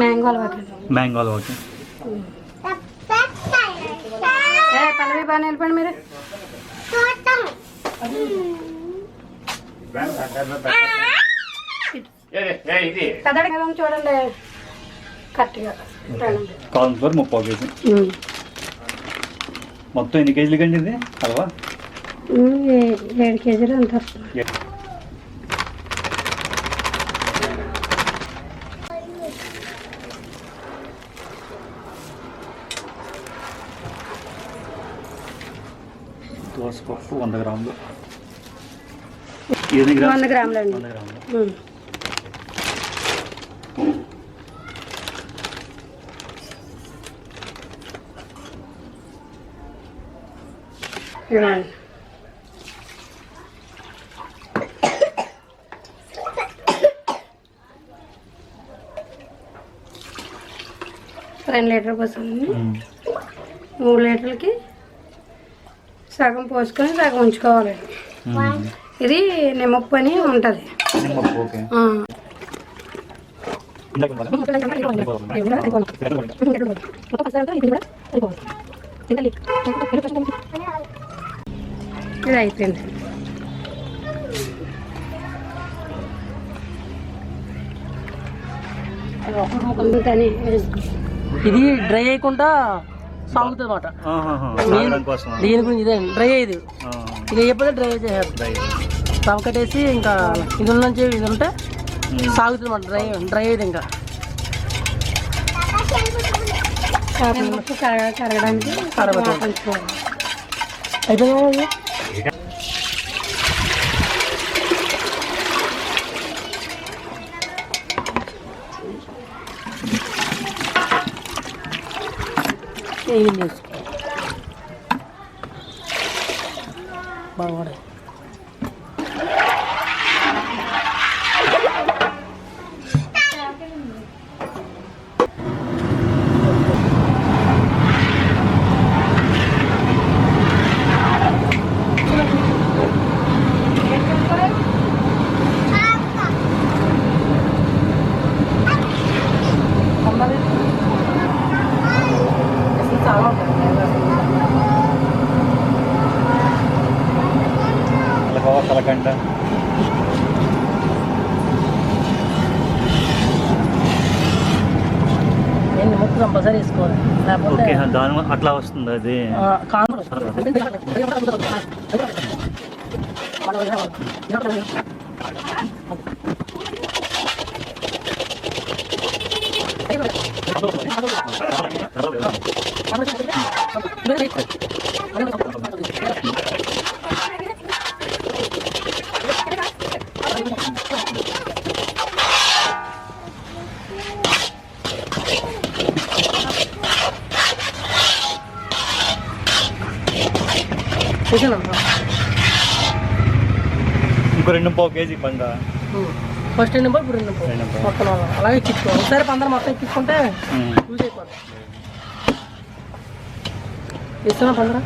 Mango halwa. Mango halwa. Okay. Pallavi బాగా నిలపండి మీరు. కదడి కదా చూడండి కరెక్ట్గా. Corn flour 30 KG. మొత్తం ఎన్ని కేజీలు కండి ఇది హల్వా? 7 కేజీలు అంత. దోసపప్పు 100 గ్రాములు. 100 గ్రాములు అండి. 100 గ్రాములు. రెండు లీటర్ పోసుకోండి. 3 లీటర్లకి సగం పోసుకొని సగం ఉంచుకోవాలి. ఇది నిమ్మప్పు అని ఉంటుంది. ఇది అయిపోయింది. ఇది డ్రై అయ్యకుండా సాగుతుంది అన్నమాట. దీని గురించి ఇదే డ్రై అయ్యేది. ఇక ఎప్పుడైతే డ్రై చేయాలి. రవ్వ కట్టేసి ఇంకా ఇది నుంచి ఇది ఉంటే సాగుతుంది అన్నమాట. డ్రై అయ్యేది ఇంకా కరగడానికి అయిపోయింది. బాగా కలకండ. మొత్తం కంపల్సరీ వేసుకోవాలి. ఓకే, దాని అట్లా వస్తుంది అది. ఇంకో 2.5 కేజీ పండ. ఫస్ట్ 2 ఇప్పుడు 2 మొత్తం అలాగే ఎక్కించుకో. ఒకసారి పందరం మొత్తం ఎక్కించుకుంటే యూజ్ అయిపోతుంది. ఇస్తున్నా పందరం.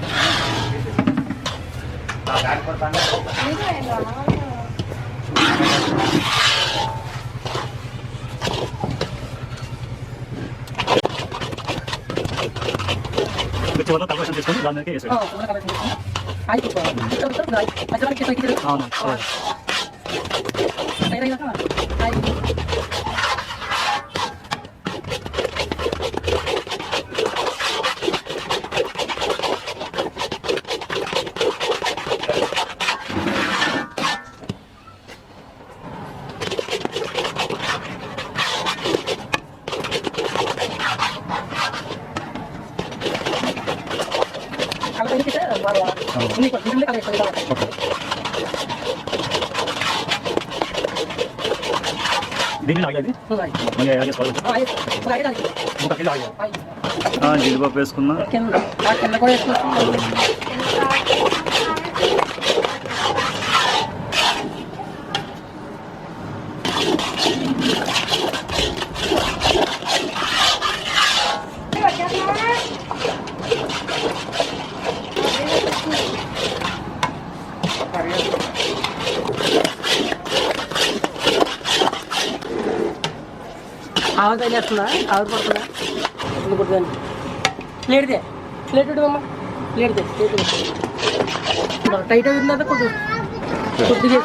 తీసుకొని దాని మీదకి వేసాడు. జీడిపప్పు వేసుకున్నా. ఆవిరి తగిలేస్తుందా? ఆవిరి పడుతుందా? ఇది కొట్టుదండి. ప్లేట్దే ప్లేట్ పెట్టమ్మా. ప్లేట్దే టైట్ అవుతుంది కదా కొద్దిగా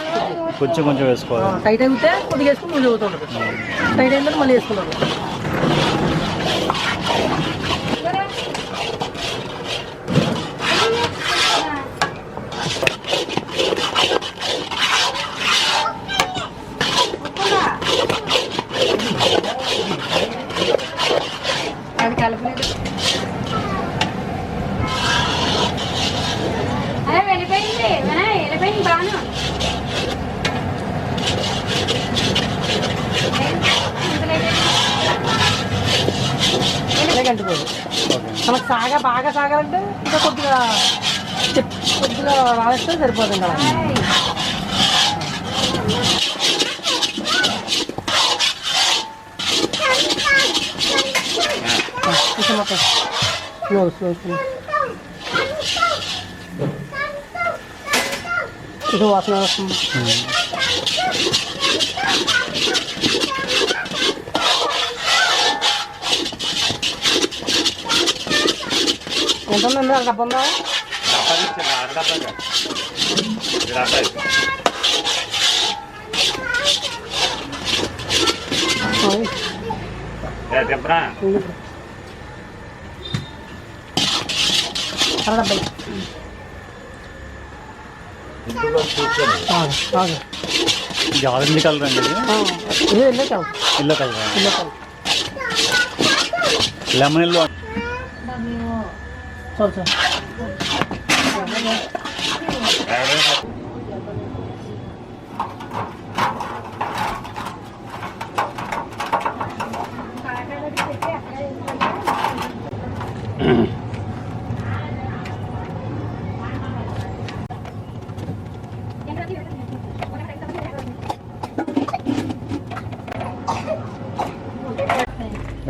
కొంచెం కొంచెం వేసుకోవాలి. టైట్ అయితే కొద్దిగా వేసుకుని నువ్వు చదువుతుండదు. టైట్ అయిందంటే మళ్ళీ వేసుకున్నాను. అది కలపలేదు. వెళ్ళిపోయింది వెళ్ళిపోయింది బాను. కంటిపోదు. మనకు బాగా సాగాలంటే ఇంకా కొద్దిగా రాస్తే సరిపోతుంది కదా. ఇది వాసన వస్తుంది. ఎంత ఉందండి? డబ్బా ఉందా? డబ్బై ఇది ఆరెంజ్ కలర్ అండి. ఇది yellow colour. Yellow colour. Lemon yellow. Sir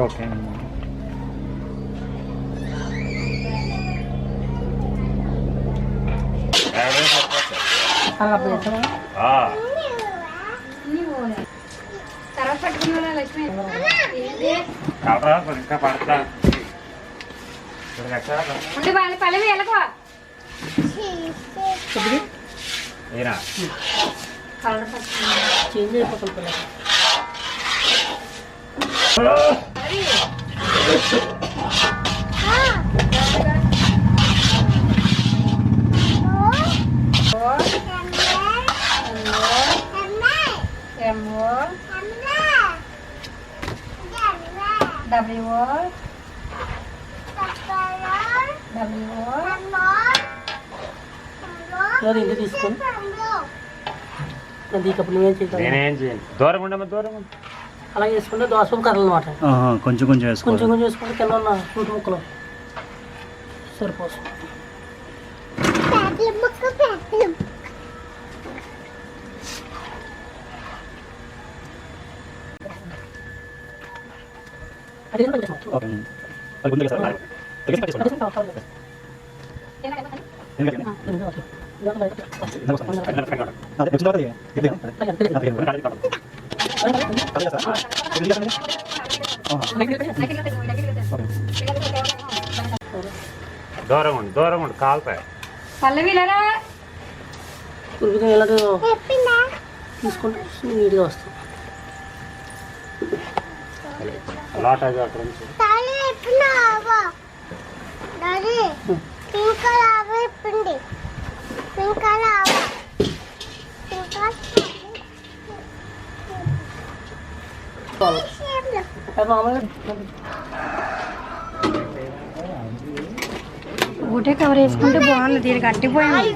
okay. తర్వాత పట్టుకున్నా లక్ష్మి. ఇంకా పడతా ఉండి పల్లవి వెళ్ళకో. కలర్ చేంజ్ అయిపోతుంది. ఇంటి తీసుకొని నేనేం చేయండి. దూరం ఉండమ్మా, దూరం ఉండు. అలా వేసుకుంటే దోస కర్రలు అనమాట. కొంచెం కొంచెం వేసుకోవాలి. కొంచెం కొంచెం వేసుకుంటే కింద ఉన్న ఫ్రూట్ ముక్కలు సరిపోతుంది. దూరం ఉండు కాలుతాయి. పల్లవిలరా ఉరుకుతాం. ఎలాగో తీసుకుంటే నీట్గా వస్తుంది. ఊటే కవర్ వేసుకుంటే బాగుంది. దీనికి అంటిపోయింది.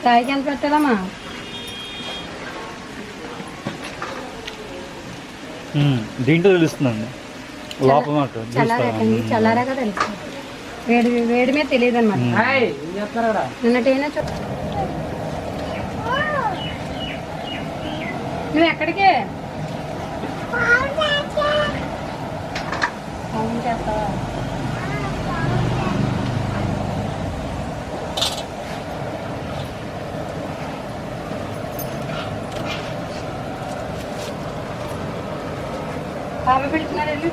తాయికి ఎంత పెట్టాలమ్మా? దీంట్లో తెలుస్తుందండి లోపల మాట చల్లారాకండి, చల్లారాక తెలుసు. వేడి వేడి మీద తెలియదు అనమాట. నిన్నటైనా నువ్వు ఎక్కడికి అవును చేస్తావా? పాప పెడుతున్నారండి.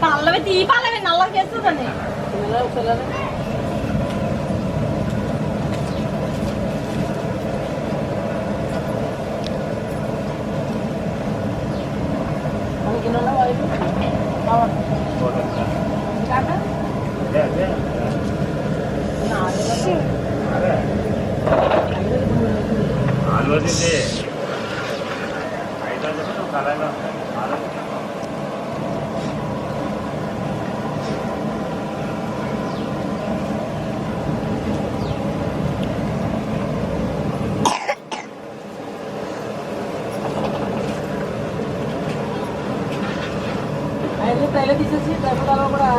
పల్లవి తీ, పల్లవి నల్లగా చేస్తుందండి. ఆలోచించి 5,000 కళాయిలో ఆలోచించి ట్రైలర్ తీసేసి డ్రైవర్ కూడా